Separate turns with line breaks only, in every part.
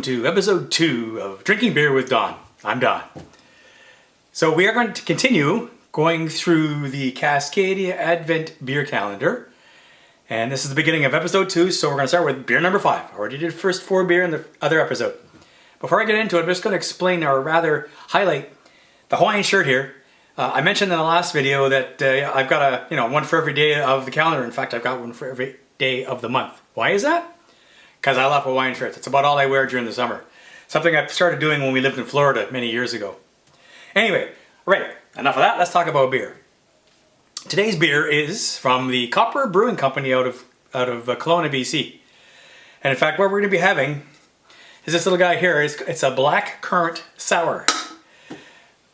welcome to episode 2 of Drinking Beer with Don. I'm Don. So we are going to continue going through the Cascadia Advent Beer Calendar. And this is the beginning of episode 2, so we're going to start with beer number 5. I already did first 4 beer in the other episode. Before I get into it, I'm just going to explain or rather highlight the Hawaiian shirt here. I mentioned in the last video that I've got one for every day of the calendar. In fact, I've got one for every day of the month. Why is that? Because I love Hawaiian shirts. It's about all I wear during the summer. Something I started doing when we lived in Florida many years ago. Anyway, right, enough of that. Let's talk about beer. Today's beer is from the Copper Brewing Company out of Kelowna, BC. And in fact, what we're going to be having is this little guy here. It's a black currant sour.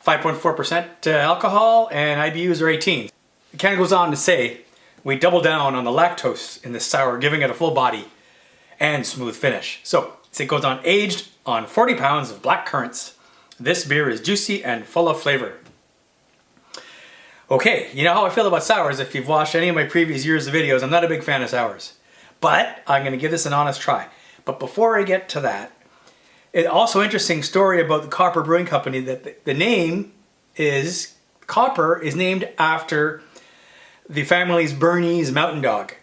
5.4% alcohol and IBUs are 18. The can goes on to say, we double down on the lactose in this sour, giving it a full body and smooth finish. So it goes on aged on 40 pounds of black currants. This beer is juicy and full of flavor. Okay, you know how I feel about sours. If you've watched any of my previous years of videos, I'm not a big fan of sours. But I'm going to give this an honest try. But before I get to that, it's also interesting story about the Copper Brewing Company that the name is, Copper is named after the family's Bernese mountain dog.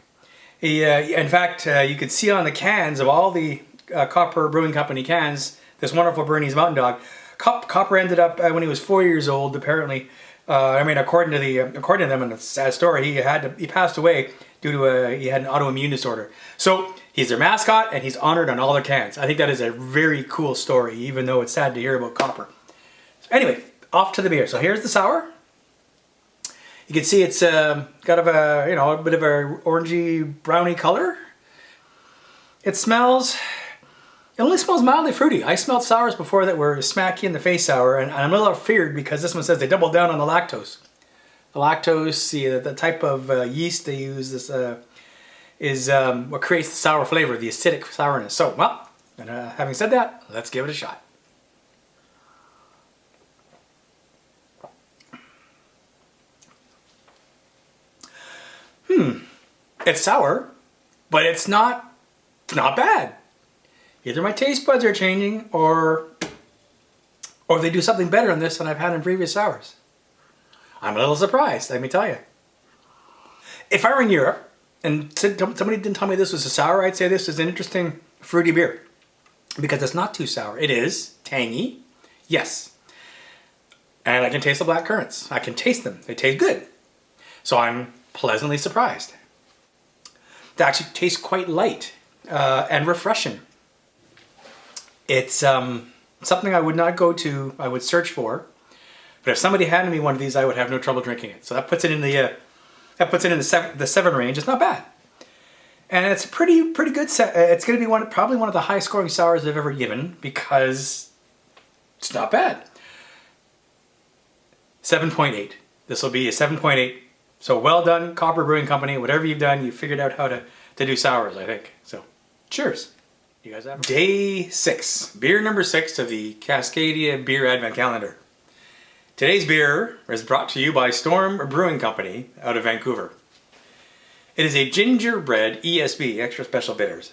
In fact, you could see on the cans of all the Copper Brewing Company cans, this wonderful Bernese mountain dog. Copper ended up, when he was 4 years old, apparently, according to them, and it's a sad story, he passed away due to he had an autoimmune disorder. So he's their mascot, and he's honored on all their cans. I think that is a very cool story, even though it's sad to hear about Copper. So anyway, off to the beer. So here's the sour. You can see it's got a bit of a orangey browny color. It only smells mildly fruity. I smelled sours before that were smacky in the face sour, and I'm a little feared because this one says they doubled down on the lactose. The lactose, the type of yeast they use, is what creates the sour flavor, the acidic sourness. So, well, having said that, let's give it a shot. It's sour, but it's not bad. Either my taste buds are changing or they do something better on this than I've had in previous sours. I'm a little surprised, let me tell you. If I were in Europe and somebody didn't tell me this was a sour, I'd say this is an interesting fruity beer. Because it's not too sour. It is tangy, yes. And I can taste the black currants. I can taste them. They taste good. So I'm pleasantly surprised. They actually taste quite light and refreshing. It's something I would not go to, I would search for. But if somebody handed me one of these, I would have no trouble drinking it. So that puts it in the 7 range. It's not bad. And it's a pretty good set. It's going to be probably one of the high scoring sours I've ever given because it's not bad. 7.8. This will be a 7.8. So well done, Copper Brewing Company. Whatever you've done, you figured out how to do sours, I think. So, cheers. You guys have Day 6. Beer number 6 of the Cascadia Beer Advent Calendar. Today's beer is brought to you by Storm Brewing Company out of Vancouver. It is a gingerbread ESB, extra special bitters.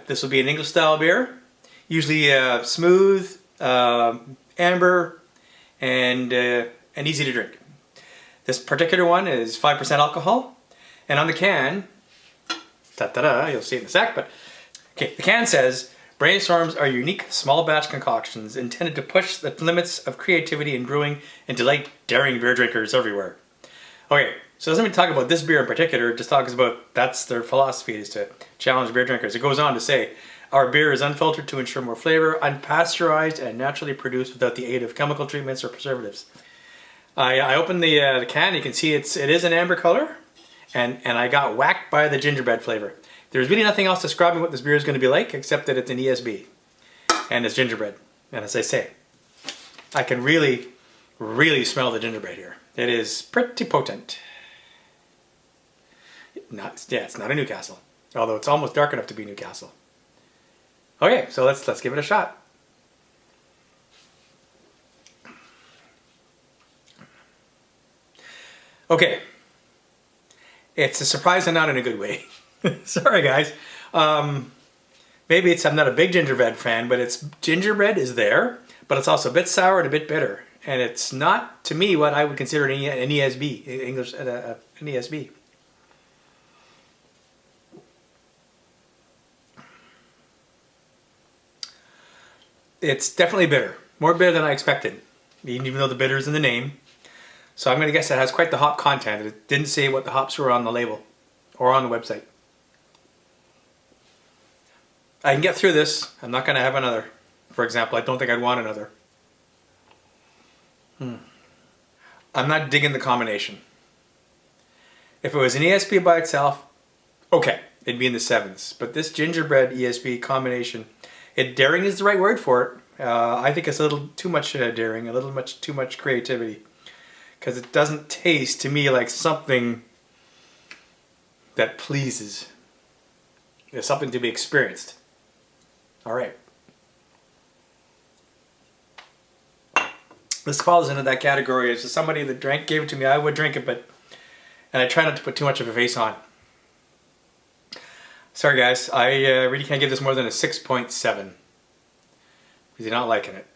This will be an English style beer. Usually smooth, amber, and easy to drink. This particular one is 5% alcohol, and on the can, you'll see it in a sec, but okay, the can says, brainstorms are unique small batch concoctions intended to push the limits of creativity in brewing and delight daring beer drinkers everywhere. Okay, so it doesn't even talk about this beer in particular, it just talks about, that's their philosophy, is to challenge beer drinkers. It goes on to say, our beer is unfiltered to ensure more flavor, unpasteurized, and naturally produced without the aid of chemical treatments or preservatives. I opened the can, you can see it is an amber color, and I got whacked by the gingerbread flavor. There's really nothing else describing what this beer is going to be like, except that it's an ESB, and it's gingerbread. And as I say, I can really, really smell the gingerbread here. It is pretty potent. It's not a Newcastle, although it's almost dark enough to be Newcastle. Okay, so let's give it a shot. Okay, it's a surprise and not in a good way. Sorry guys. maybe I'm not a big gingerbread fan, but it's gingerbread is there, but it's also a bit sour and a bit bitter. And it's not, to me, what I would consider an ESB, English, an ESB. It's definitely bitter. More bitter than I expected, even though the bitter is in the name. So I'm going to guess it has quite the hop content. It didn't say what the hops were on the label or on the website. I can get through this. I'm not going to have another. For example, I don't think I'd want another. I'm not digging the combination. If it was an ESB by itself, okay, it'd be in the 7s. But this gingerbread ESB combination, daring is the right word for it. I think it's a little too much daring, a little too much creativity. Because it doesn't taste to me like something that pleases. It's something to be experienced. All right. This falls into that category. As somebody that gave it to me, I would drink it, and I try not to put too much of a face on. Sorry guys, I really can't give this more than a 6.7. Because you're not liking it.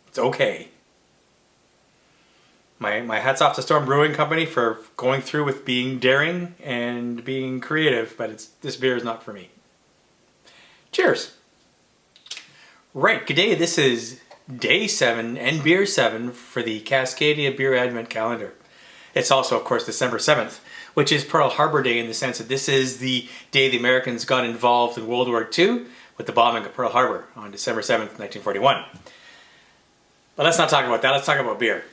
It's okay. My hat's off to Storm Brewing Company for going through with being daring and being creative, but this beer is not for me. Cheers! Right, good day. This is Day 7 and Beer 7 for the Cascadia Beer Advent Calendar. It's also, of course, December 7th, which is Pearl Harbor Day in the sense that this is the day the Americans got involved in World War II with the bombing of Pearl Harbor on December 7th, 1941. But let's not talk about that, let's talk about beer.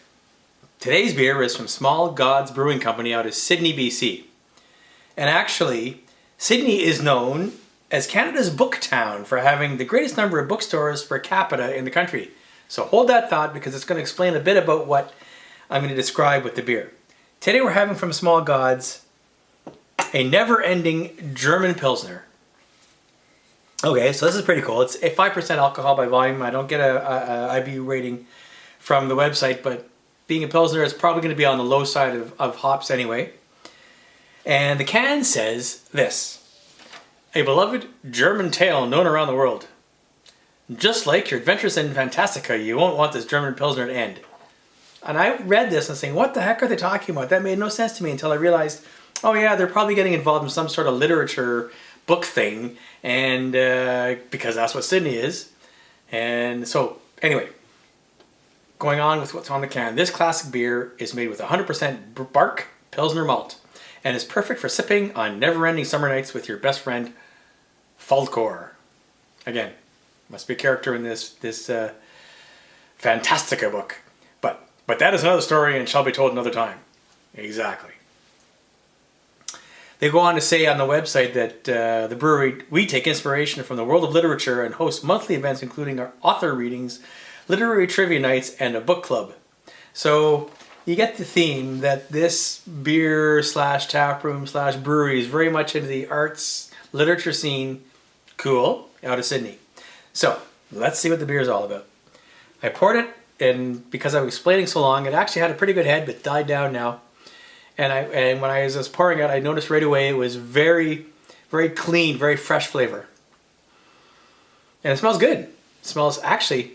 Today's beer is from Small Gods Brewing Company out of Sydney, BC. And actually, Sydney is known as Canada's book town for having the greatest number of bookstores per capita in the country. So hold that thought because it's going to explain a bit about what I'm going to describe with the beer. Today we're having from Small Gods a never-ending German Pilsner. Okay, so this is pretty cool. It's a 5% alcohol by volume. I don't get a IBU rating from the website, but being a Pilsner, it's probably going to be on the low side of hops anyway. And the can says this: a beloved German tale known around the world. Just like your adventures in Fantastica, you won't want this German Pilsner to end. And I read this and saying, what the heck are they talking about? That made no sense to me until I realized, oh yeah, they're probably getting involved in some sort of literature book thing, and because that's what Sydney is. And so, anyway, going on with what's on the can. This classic beer is made with 100% bark Pilsner malt and is perfect for sipping on never-ending summer nights with your best friend, Falkor. Again, must be a character in this Fantastica book. But that is another story and shall be told another time. Exactly. They go on to say on the website that the brewery, we take inspiration from the world of literature and host monthly events including our author readings, literary trivia nights, and a book club. So you get the theme that this beer slash taproom slash brewery is very much into the arts, literature scene, cool, out of Sydney. So let's see what the beer is all about. I poured it, and because I was explaining so long, it actually had a pretty good head, but died down now. And when I was pouring it, I noticed right away it was very, very clean, very fresh flavor. And it smells good. It smells actually,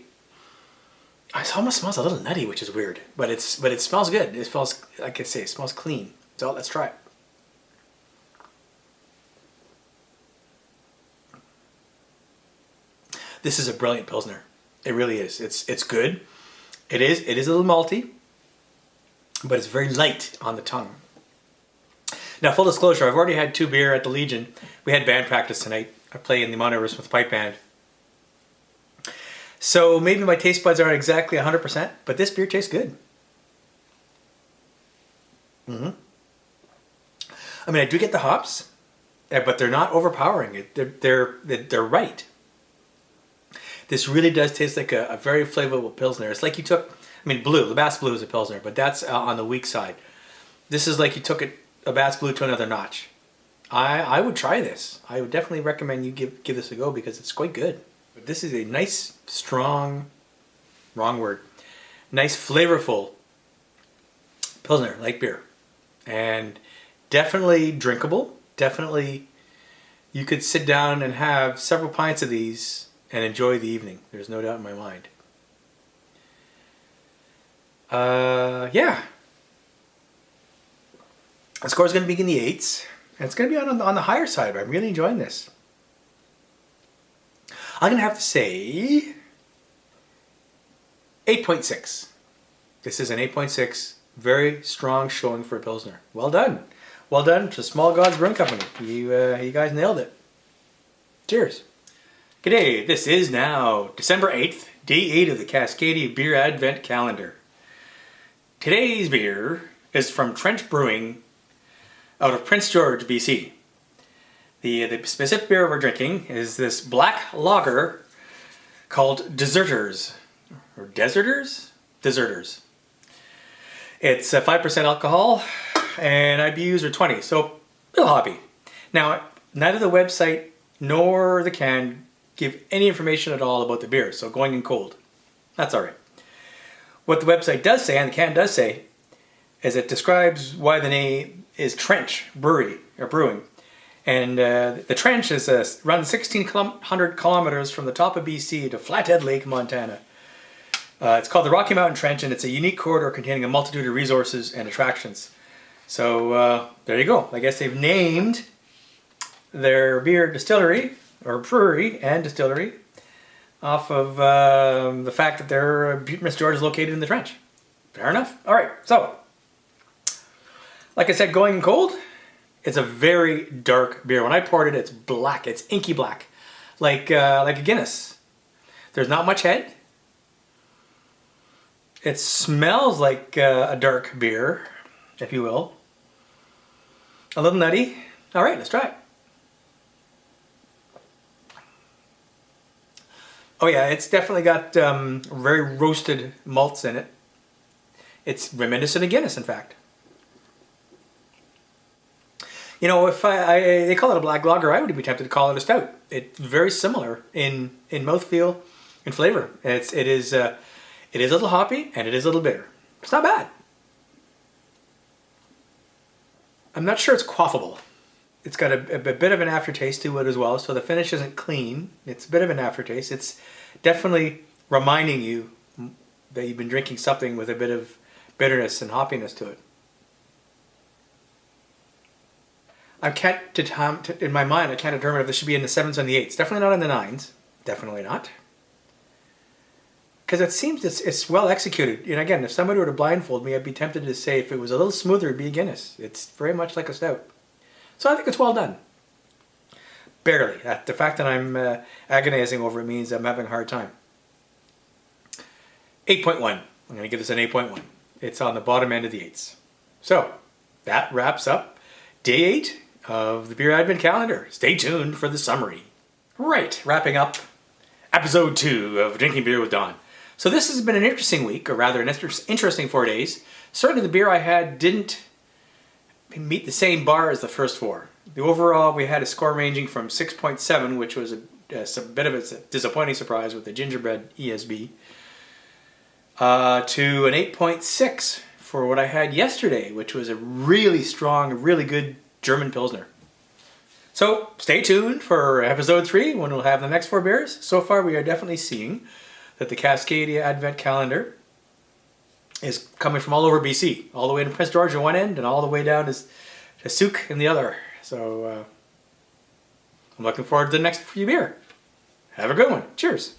it almost smells a little nutty, which is weird. But it smells good. It smells, like I say, it smells clean. So let's try it. This is a brilliant Pilsner. It really is. It's good. It is a little malty, but it's very light on the tongue. Now, full disclosure, I've already had 2 beer at the Legion. We had band practice tonight. I play in the Mount Everest with the pipe band. So maybe my taste buds aren't exactly 100%, but this beer tastes good. I mean, I do get the hops, but they're not overpowering. They're right. This really does taste like a very flavorful Pilsner. It's like you took, I mean, the Bass Blue is a Pilsner, but that's on the weak side. This is like you took a Bass Blue to another notch. I would try this. I would definitely recommend you give this a go because it's quite good. But this is a nice, strong, wrong word, nice, flavorful Pilsner, light beer. And definitely drinkable, definitely you could sit down and have several pints of these and enjoy the evening. There's no doubt in my mind. Yeah. The score is going to be in the 8s. And it's going to be on the higher side, but I'm really enjoying this. I'm going to have to say 8.6. This is an 8.6. Very strong showing for a Pilsner. Well done. Well done to Small Gods Brewing Company. You guys nailed it. Cheers. G'day, this is now December 8th, day 8 of the Cascadia Beer Advent Calendar. Today's beer is from Trench Brewing out of Prince George, BC. The specific beer we're drinking is this black lager called Deserters. Or Deserters? Deserters. It's 5% alcohol and IBUs are 20, so a little hoppy. Now, neither the website nor the can give any information at all about the beer, so going in cold. That's alright. What the website does say, and the can does say, is it describes why the name is Trench Brewery, or Brewing. And the Trench is runs 1,600 kilometers from the top of BC to Flathead Lake, Montana. It's called the Rocky Mountain Trench, and it's a unique corridor containing a multitude of resources and attractions. So there you go. I guess they've named their beer distillery, or brewery and distillery, off of the fact that their Prince George is located in the Trench. Fair enough. All right, so like I said, going in cold, it's a very dark beer. When I poured it, it's black. It's inky black, like a Guinness. There's not much head. It smells like a dark beer, if you will. A little nutty. All right, let's try it. Oh yeah, it's definitely got very roasted malts in it. It's reminiscent of Guinness, in fact. You know, if they call it a black lager, I would be tempted to call it a stout. It's very similar in mouthfeel and flavor. It is a little hoppy and it is a little bitter. It's not bad. I'm not sure it's quaffable. It's got a bit of an aftertaste to it as well, so the finish isn't clean. It's a bit of an aftertaste. It's definitely reminding you that you've been drinking something with a bit of bitterness and hoppiness to it. In my mind, I can't determine if this should be in the 7s or the 8s. Definitely not in the 9s. Definitely not. Because it seems it's well executed. And again, if somebody were to blindfold me, I'd be tempted to say if it was a little smoother, it'd be a Guinness. It's very much like a stout. So I think it's well done. Barely. The fact that I'm agonizing over it means I'm having a hard time. 8.1. I'm going to give this an 8.1. It's on the bottom end of the 8s. So that wraps up day 8 of the Beer Advent Calendar. Stay tuned for the summary. Right, wrapping up episode 2 of Drinking Beer with Don. So this has been an interesting week, or rather an interesting 4 days. Certainly the beer I had didn't meet the same bar as the first 4. The overall, we had a score ranging from 6.7, which was a bit of a disappointing surprise with the gingerbread ESB, to an 8.6 for what I had yesterday, which was a really strong, really good German Pilsner. So stay tuned for episode 3 when we'll have the next 4 beers. So far we are definitely seeing that the Cascadia Advent Calendar is coming from all over BC, all the way to Prince George on one end and all the way down to Souk in the other. So I'm looking forward to the next few beer. Have a good one. Cheers.